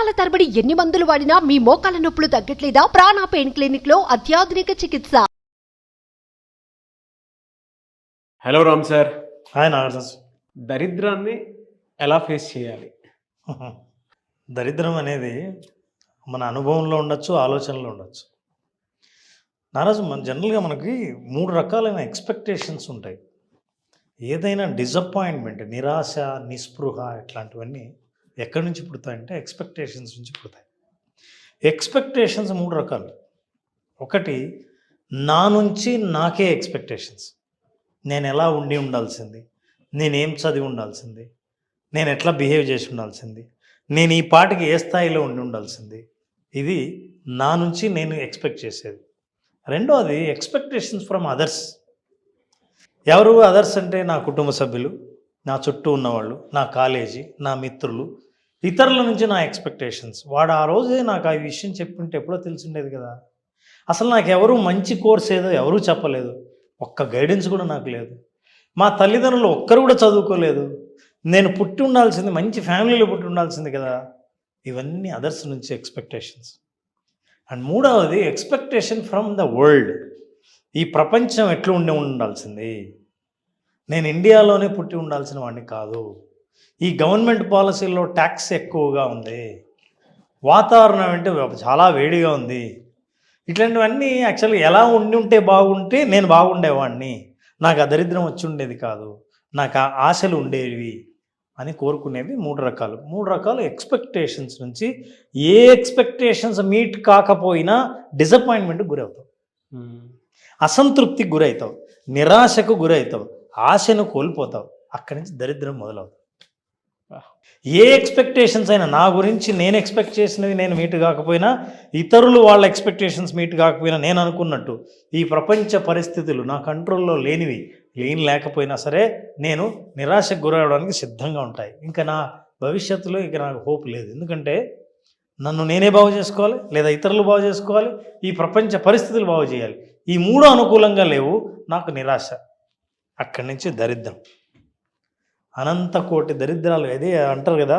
సంవత్సరాల తరబడి ఎన్ని మందులు వాడినా మీ మోకాల నొప్పులు తగ్గట్లేదా? ప్రాణ పెయిన్ క్లినిక్ లో అత్యాధునిక చికిత్స. Hello Ram sir. Hi Nagaraj. దరిద్రాన్ని ఎలా ఫేస్ చేయాలి? దరిద్రం అనేది మన అనుభవంలో ఉండొచ్చు, ఆలోచనలో ఉండొచ్చు. నాగరాజు, జనరల్గా మనకి 3 రకాలైన ఎక్స్పెక్టేషన్స్ ఉంటాయి. ఏదైనా డిసప్పాయింట్మెంట్, నిరాశ, నిస్పృహ ఇట్లాంటివన్నీ ఎక్కడి నుంచి పుడతాయంటే ఎక్స్పెక్టేషన్స్ నుంచి పుడతాయి. ఎక్స్పెక్టేషన్స్ 3 రకాలు. ఒకటి, నా నుంచి నాకే ఎక్స్పెక్టేషన్స్. నేను ఎలా ఉండాల్సింది, నేనేం చదివి ఉండాల్సింది, నేను ఎట్లా బిహేవ్ చేసి ఉండాల్సింది, నేను ఈ పాటికి ఏ స్థాయిలో ఉండాల్సింది. ఇది నా నుంచి నేను ఎక్స్పెక్ట్ చేసేది. రెండోది ఎక్స్పెక్టేషన్స్ ఫ్రమ్ అదర్స్. ఎవరు అదర్స్ అంటే నా కుటుంబ సభ్యులు, నా చుట్టూ ఉన్నవాళ్ళు, నా కాలేజీ, నా మిత్రులు, ఇతరుల నుంచి నా ఎక్స్పెక్టేషన్స్. వాడు ఆ రోజే నాకు ఆ విషయం చెప్పుంటే ఎప్పుడో తెలిసిండేది కదా. అసలు నాకు ఎవరు మంచి కోర్స్ ఏదో ఎవరూ చెప్పలేదు, ఒక్క గైడెన్స్ కూడా నాకు లేదు. మా తల్లిదండ్రులు ఒక్కరు కూడా చదువుకోలేదు. నేను పుట్టి ఉండాల్సింది, మంచి ఫ్యామిలీలో పుట్టి ఉండాల్సింది కదా. ఇవన్నీ అదర్స్ నుంచి ఎక్స్పెక్టేషన్స్. అండ్ మూడవది ఎక్స్పెక్టేషన్ ఫ్రమ్ ద వరల్డ్. ఈ ప్రపంచం ఎట్లా ఉండాల్సింది, నేను ఇండియాలోనే పుట్టి ఉండాల్సిన వాడిని కాదు, ఈ గవర్నమెంట్ పాలసీల్లో ట్యాక్స్ ఎక్కువగా ఉంది, వాతావరణం అంటే చాలా వేడిగా ఉంది, ఇట్లాంటివన్నీ యాక్చువల్గా ఎలా ఉంటే బాగుంటే నేను బాగుండేవాడిని, నాకు ఆ దరిద్రం వచ్చి ఉండేది కాదు, నాకు ఆ ఆశలు ఉండేవి అని కోరుకునేవి 3 రకాలు. 3 రకాల ఎక్స్పెక్టేషన్స్ నుంచి ఏ ఎక్స్పెక్టేషన్స్ మీట్ కాకపోయినా డిసప్పాయింట్మెంట్కి గురవుతావు, అసంతృప్తికి గురవుతావు, నిరాశకు గురవుతావు, ఆశను కోల్పోతావు. అక్కడి నుంచి దరిద్రం మొదలవుతుంది. ఏ ఎక్స్పెక్టేషన్స్ అయినా, నా గురించి నేను ఎక్స్పెక్ట్ చేసినవి నేను మీట్ కాకపోయినా, ఇతరులు వాళ్ళ ఎక్స్పెక్టేషన్స్ మీట్ కాకపోయినా, నేను అనుకున్నట్టు ఈ ప్రపంచ పరిస్థితులు నా కంట్రోల్లో లేకపోయినా సరే నేను నిరాశకు గురవడానికి సిద్ధంగా ఉంటాయి. ఇంకా నా భవిష్యత్తులో ఇంకా నాకు హోప్ లేదు. ఎందుకంటే నన్ను నేనే బాగు చేసుకోవాలి, లేదా ఇతరులు బాగు చేసుకోవాలి, ఈ ప్రపంచ పరిస్థితులు బాగు చేయాలి. ఈ 3 అనుకూలంగా లేవు, నాకు నిరాశ. అక్కడి నుంచి దరిద్రం, అనంత కోటి దరిద్రాలు. అదే అంటారు కదా,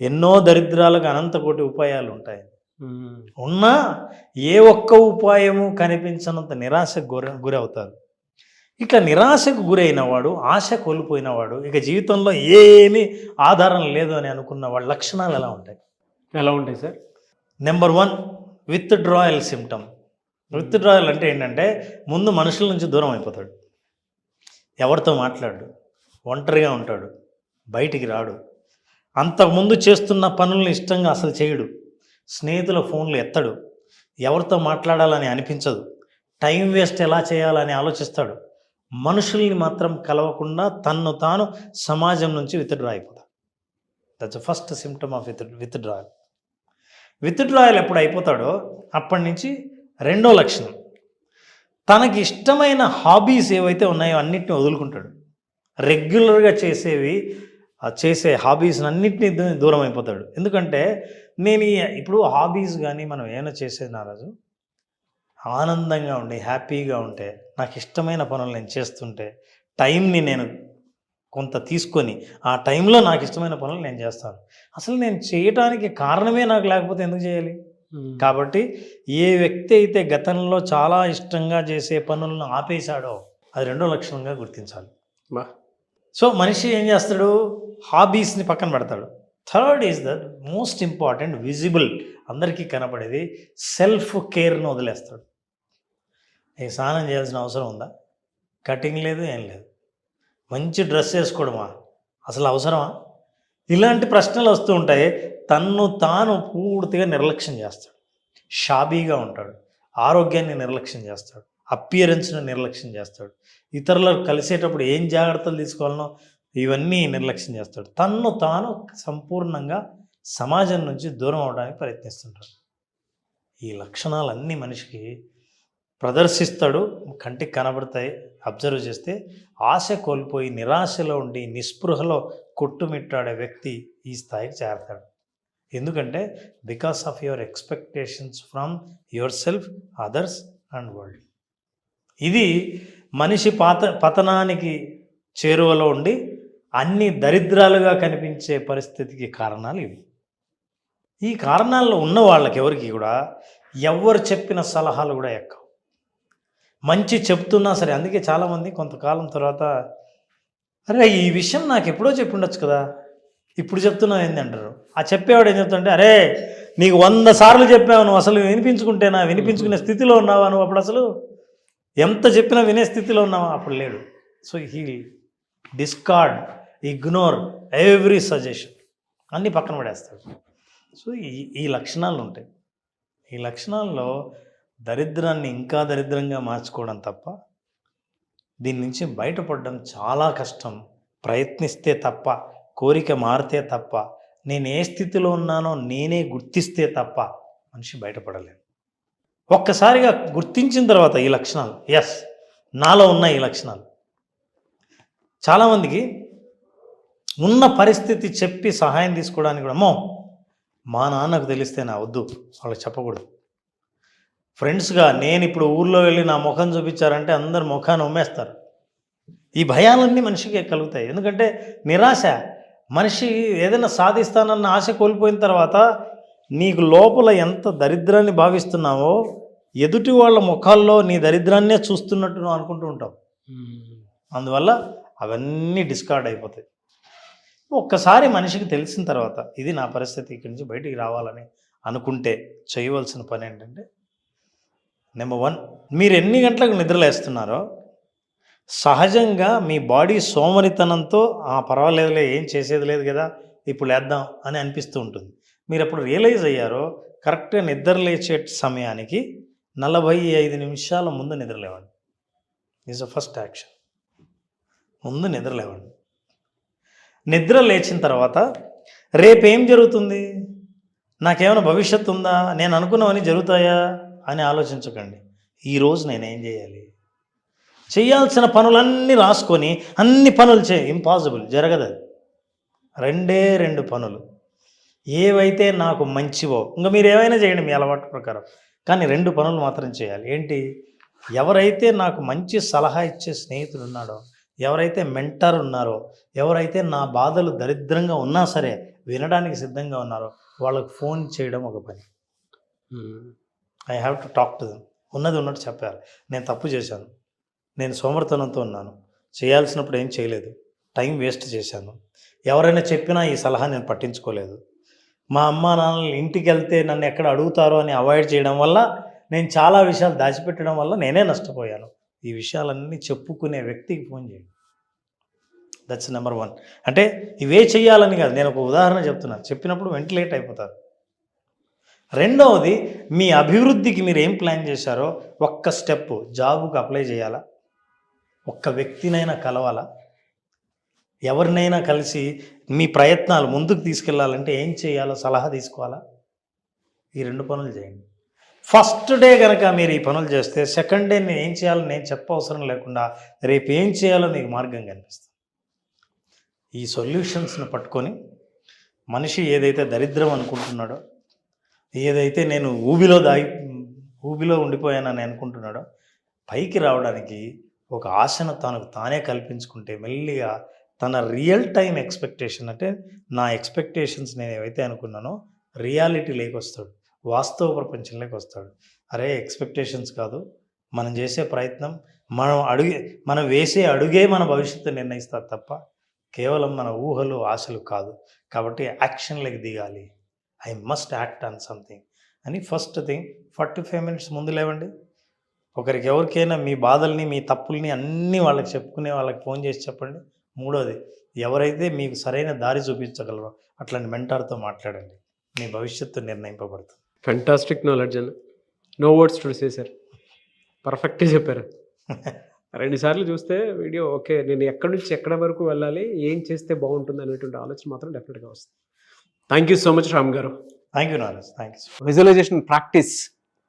ఎన్నో దరిద్రాలకు అనంత కోటి ఉపాయాలు ఉంటాయి. ఉన్నా ఏ ఒక్క ఉపాయము కనిపించనంత నిరాశకు గురవుతారు. ఇట్లా నిరాశకు గురైన వాడు, ఆశ కోల్పోయినవాడు, ఇక జీవితంలో ఏమీ ఆధారం లేదు అని అనుకున్న వాళ్ళ లక్షణాలు ఎలా ఉంటాయి? Sir? Number 1, withdrawal symptom. Withdrawal అంటే ఏంటంటే, ముందు మనుషుల నుంచి దూరం అయిపోతాడు, ఎవరితో మాట్లాడు, ఒంటరిగా ఉంటాడు, బయటికి రాడు, అంతకుముందు చేస్తున్న పనులను ఇష్టంగా అసలు చేయడు, స్నేహితుల ఫోన్లు ఎత్తడు, ఎవరితో మాట్లాడాలని అనిపించదు, టైం వేస్ట్ ఎలా చేయాలని ఆలోచిస్తాడు, మనుషుల్ని మాత్రం కలవకుండా తన్ను తాను సమాజం నుంచి విత్డ్రా అయిపోతాడు. That's the first symptom of withdrawal. Withdrawal ఎప్పుడు అయిపోతాడో అప్పటి నుంచి రెండో లక్షణం, తనకి ఇష్టమైన హాబీస్ ఏవైతే ఉన్నాయో అన్నిటిని వదులుకుంటాడు. రెగ్యులర్గా చేసే హాబీస్ అన్నిటినీ దూరం అయిపోతాడు. ఎందుకంటే నేను ఇప్పుడు హాబీస్ కానీ మనం ఏమైనా చేసేది నారాజు, ఆనందంగా ఉండి హ్యాపీగా ఉంటే, నాకు ఇష్టమైన పనులు నేను చేస్తుంటే, టైంని నేను కొంత తీసుకొని ఆ టైంలో నాకు ఇష్టమైన పనులు నేను చేస్తాను. అసలు నేను చేయటానికి కారణమే నాకు లేకపోతే ఎందుకు చేయాలి? కాబట్టి ఏ వ్యక్తి అయితే గతంలో చాలా ఇష్టంగా చేసే పనులను ఆపేశాడో అది రెండో లక్షణంగా గుర్తించాలి. సో మనిషి ఏం చేస్తాడు, హాబీస్ని పక్కన పెడతాడు. Third is the most important, visible, అందరికీ కనపడేది, సెల్ఫ్ కేర్ను వదిలేస్తాడు. స్నానం చేయాల్సిన అవసరం ఉందా? కటింగ్ లేదు, ఏం లేదు. మంచి డ్రెస్ వేసుకోవడమా అసలు అవసరమా? ఇలాంటి ప్రశ్నలు వస్తూ ఉంటాయి. తన్ను తాను పూర్తిగా నిర్లక్ష్యం చేస్తాడు, షాబీగా ఉంటాడు, ఆరోగ్యాన్ని నిర్లక్ష్యం చేస్తాడు, అపియరెన్స్ను నిర్లక్ష్యం చేస్తాడు, ఇతరులకు కలిసేటప్పుడు ఏం జాగ్రత్తలు తీసుకోవాలనో ఇవన్నీ నిర్లక్ష్యం చేస్తాడు. తన్ను తాను సంపూర్ణంగా సమాజం నుంచి దూరం అవడానికి ప్రయత్నిస్తుంటాడు. ఈ లక్షణాలన్నీ మనిషికి ప్రదర్శిస్తాడు, కంటికి కనబడతాయి. అబ్జర్వ్ చేస్తే ఆశ కోల్పోయి నిరాశలో ఉండి నిస్పృహలో కొట్టుమిట్టాడే వ్యక్తి ఈ స్థాయికి చేరతాడు. ఎందుకంటే because of your expectations from your self, others and world. ఇది మనిషి పతనానికి చేరువలో ఉండి అన్ని దరిద్రాలుగా కనిపించే పరిస్థితికి కారణాలు ఇవి. ఈ కారణాల్లో ఉన్న వాళ్ళకి ఎవరికి కూడా ఎవరు చెప్పిన సలహాలు కూడా ఎక్కవు. మంచి చెప్తున్నా సరే, అందుకే చాలామంది కొంతకాలం తర్వాత అరే ఈ విషయం నాకు ఎప్పుడో చెప్పి ఉండొచ్చు కదా, ఇప్పుడు చెప్తున్నావు ఏంది అంటారు. ఆ చెప్పేవాడు ఏం చెప్తుంటే, అరే నీకు 100 సార్లు చెప్పావు, నువ్వు అసలు వినిపించుకునే స్థితిలో ఉన్నావా, నువ్వు అప్పుడు అసలు ఎంత చెప్పినా వినే స్థితిలో ఉన్నావా, అప్పుడు లేడు. So he discard, ignore every suggestion, అన్నీ పక్కన పడేస్తాడు. సో ఈ లక్షణాలు ఉంటాయి. ఈ లక్షణాల్లో దరిద్రాన్ని ఇంకా దరిద్రంగా మార్చుకోవడం తప్ప దీని నుంచి బయటపడడం చాలా కష్టం. ప్రయత్నిస్తే తప్ప, కోరిక మారితే తప్ప, నేను ఏ స్థితిలో ఉన్నానో నేనే గుర్తిస్తే తప్ప మనిషి బయటపడలేడు. ఒక్కసారిగా గుర్తించిన తర్వాత ఈ లక్షణాలు, ఎస్ నాలో ఉన్న ఈ లక్షణాలు, చాలామందికి ఉన్న పరిస్థితి చెప్పి సహాయం తీసుకోవడానికి కూడా మా నాన్నకు తెలిస్తే నా వద్దు, వాళ్ళకి చెప్పకూడదు. ఫ్రెండ్స్గా నేను ఇప్పుడు ఊర్లో వెళ్ళి నా ముఖం చూపించారంటే అందరు ముఖాన్ని ఉమ్మేస్తారు. ఈ భయాలన్నీ మనిషికి కలుగుతాయి. ఎందుకంటే నిరాశ, మనిషి ఏదైనా సాధిస్తానన్న ఆశ కోల్పోయిన తర్వాత నీకు లోపల ఎంత దరిద్రాన్ని భావిస్తున్నావో ఎదుటి వాళ్ళ ముఖాల్లో నీ దరిద్రాన్నే చూస్తున్నట్టు నువ్వు అనుకుంటూ ఉంటావు. అందువల్ల అవన్నీ డిస్కార్డ్ అయిపోతాయి. ఒక్కసారి మనిషికి తెలిసిన తర్వాత ఇది నా పరిస్థితి, ఇక్కడి నుంచి బయటికి రావాలని అనుకుంటే చేయవలసిన పని ఏంటంటే, నెంబర్ 1, మీరు ఎన్ని గంటలకు నిద్రలేస్తున్నారో సహజంగా మీ బాడీ సోమరితనంతో పర్వాలేదులే, ఏం చేసేది లేదు కదా, ఇప్పుడు లేద్దాం అని అనిపిస్తూ ఉంటుంది. మీరు అప్పుడు రియలైజ్ అయ్యారో కరెక్ట్గా నిద్ర లేచే సమయానికి 45 నిమిషాల ముందు నిద్రలేవండి. Is the first action. ముందు నిద్రలేవండి. నిద్ర లేచిన తర్వాత రేపేం జరుగుతుంది, నాకేమైనా భవిష్యత్తు ఉందా, నేను అనుకున్నవన్నీ జరుగుతాయా అని ఆలోచించకండి. ఈరోజు నేనేం చేయాలి, చేయాల్సిన పనులన్నీ రాసుకొని అన్ని పనులు ఇంపాసిబుల్, జరగదు. అది 2 పనులు ఏవైతే నాకు మంచివో, ఇంకా మీరు ఏమైనా చేయండి మీ అలవాటు ప్రకారం, కానీ 2 పనులు మాత్రం చేయాలి. ఏంటి, ఎవరైతే నాకు మంచి సలహా ఇచ్చే స్నేహితుడు ఉన్నాడో, ఎవరైతే మెంటర్ ఉన్నారో, ఎవరైతే నా బాధలు దరిద్రంగా ఉన్నా సరే వినడానికి సిద్ధంగా ఉన్నారో వాళ్ళకు ఫోన్ చేయడం ఒక పని. I have to talk to them. ఉన్నది ఉన్నట్టు చెప్పాలి, నేను తప్పు చేశాను, నేను సోమర్తనంతో ఉన్నాను, చేయాల్సినప్పుడు ఏం చేయలేదు, టైం వేస్ట్ చేశాను, ఎవరైనా చెప్పినా ఈ సలహా నేను పట్టించుకోలేదు, మా అమ్మా నాన్నలు ఇంటికి వెళ్తే నన్ను ఎక్కడ అడుగుతారో అని అవాయిడ్ చేయడం వల్ల నేను చాలా విషయాలు దాచిపెట్టడం వల్ల నేనే నష్టపోయాను. ఈ విషయాలన్నీ చెప్పుకునే వ్యక్తికి ఫోన్ చేయండి. That's number 1. అంటే ఇవే చెయ్యాలని కాదు, నేను ఒక ఉదాహరణ చెప్తున్నాను, చెప్పినప్పుడు వెంటిలేట్ అయిపోతారు. రెండవది, మీ అభివృద్ధికి మీరు ఏం ప్లాన్ చేశారో ఒక్క స్టెప్, జాబుకు అప్లై చేయాలా, ఒక్క వ్యక్తినైనా కలవాలా, ఎవరినైనా కలిసి మీ ప్రయత్నాలు ముందుకు తీసుకెళ్లాలంటే ఏం చేయాలో సలహా తీసుకోవాలా. ఈ 2 పనులు చేయండి. ఫస్ట్ డే కనుక మీరు ఈ పనులు చేస్తే సెకండ్ డే నేను ఏం చేయాలో నేను చెప్పవసరం లేకుండా రేపు ఏం చేయాలో మీకు మార్గం కనిపిస్తుంది. ఈ సొల్యూషన్స్ని పట్టుకొని మనిషి ఏదైతే దరిద్రం అనుకుంటున్నాడో, ఏదైతే నేను ఊబిలో ఉండిపోయానని అనుకుంటున్నాడో, పైకి రావడానికి ఒక ఆశను తనకు తానే కల్పించుకుంటే మెల్లిగా తన రియల్ టైం ఎక్స్పెక్టేషన్, అంటే నా ఎక్స్పెక్టేషన్స్ నేను ఏవైతే అనుకున్నానో రియాలిటీ లేకొస్తాడు, వాస్తవ ప్రపంచంలోకి వస్తాడు. అరే ఎక్స్పెక్టేషన్స్ కాదు, మనం చేసే ప్రయత్నం, మనం వేసే అడుగే మన భవిష్యత్తు నిర్ణయిస్తారు తప్ప కేవలం మన ఊహలు ఆశలు కాదు. కాబట్టి యాక్షన్లోకి దిగాలి. I must act on something అని ఫస్ట్ థింగ్ 45 మినిట్స్ ముందు లేవండి. ఒకరికి ఎవరికైనా మీ బాధల్ని మీ తప్పుల్ని అన్నీ వాళ్ళకి చెప్పుకునే వాళ్ళకి ఫోన్ చేసి చెప్పండి. మూడోది, ఎవరైతే మీకు సరైన దారి చూపించగలరో అట్లాంటి మెంటార్తో మాట్లాడండి. మీ భవిష్యత్తు నిర్ణయింపబడుతుంది. ఫెంటాస్టిక్ నాలెడ్జ్ అన్న, no words to say sir, పర్ఫెక్ట్గా చెప్పారు. 2 సార్లు చూస్తే వీడియో ఓకే, నేను ఎక్కడి నుంచి ఎక్కడ వరకు వెళ్ళాలి, ఏం చేస్తే బాగుంటుంది అనేటువంటి ఆలోచన మాత్రం డెఫినెట్గా వస్తుంది. Thank you so much Ram garu. Thank you Naraj. Thank you. Visualisation practice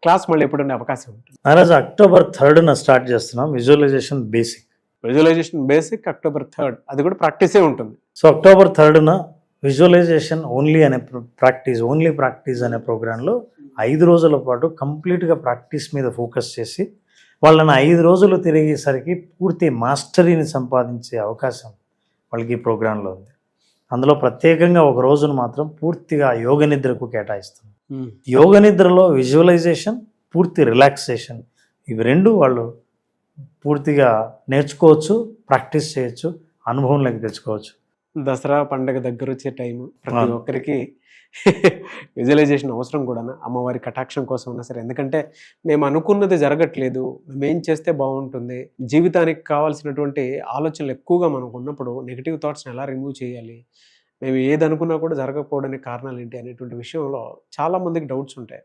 class మళ్ళీ ఎప్పుడు ఉండే అవకాశం ఉంటుంది? నారాజ్ October 3rd స్టార్ట్ చేస్తున్నాం visualisation basic. Visualisation basic October 3rd, అది కూడా ప్రాక్టీసే ఉంటుంది. So October 3rd visualisation only practice అనే ప్రోగ్రాంలో 5 రోజుల పాటు కంప్లీట్గా ప్రాక్టీస్ మీద ఫోకస్ చేసి వాళ్ళని 5 రోజులు తిరిగేసరికి పూర్తి మాస్టరీని సంపాదించే అవకాశం వాళ్ళకి ఈ ప్రోగ్రాంలో ఉంది. అందులో ప్రత్యేకంగా ఒక రోజును మాత్రం పూర్తిగా యోగ నిద్రకు కేటాయిస్తాం. యోగ నిద్రలో విజువలైజేషన్, పూర్తి రిలాక్సేషన్, ఇవి రెండు వాళ్ళు పూర్తిగా నేర్చుకోవచ్చు, ప్రాక్టీస్ చేయొచ్చు, అనుభవంలోకి తెచ్చుకోవచ్చు. దసరా పండగ దగ్గర వచ్చే టైం ప్రతి ఒక్కరికి విజువలైజేషన్ అవసరం కూడా, అమ్మవారి కటాక్షం కోసం ఉన్నా సరే. ఎందుకంటే మేము అనుకున్నది జరగట్లేదు, మేము ఏం చేస్తే బాగుంటుంది, జీవితానికి కావాల్సినటువంటి ఆలోచనలు ఎక్కువగా మనకు ఉన్నప్పుడు నెగిటివ్ థాట్స్ని ఎలా రిమూవ్ చేయాలి, మేము ఏది అనుకున్నా కూడా జరగకపోవడానికి కారణాలు ఏంటి అనేటువంటి విషయంలో చాలామందికి డౌట్స్ ఉంటాయి.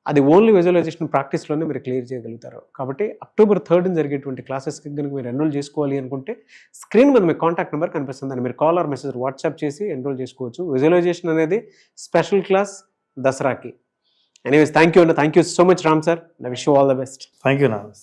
అది ఓన్లీ విజువలైజేషన్ ప్రాక్టీస్లోనే మీరు క్లియర్ చేయగలుగుతారు. కాబట్టి October 3 జరిగేటువంటి క్లాసెస్కి కనుక మీరు ఎన్రోల్ చేసుకోవాలి అనుకుంటే స్క్రీన్ మీద మీ కాంటాక్ట్ నెంబర్ కనిపిస్తుందని మీరు కాల్ ఆర్ మెసేజ్ వాట్సాప్ చేసి ఎన్రోల్ చేసుకోవచ్చు. విజువలైజేషన్ అనేది స్పెషల్ క్లాస్ దసరాకి. Anyways, thank you so much Ram sir. I wish you all the best. Thank you Narayana.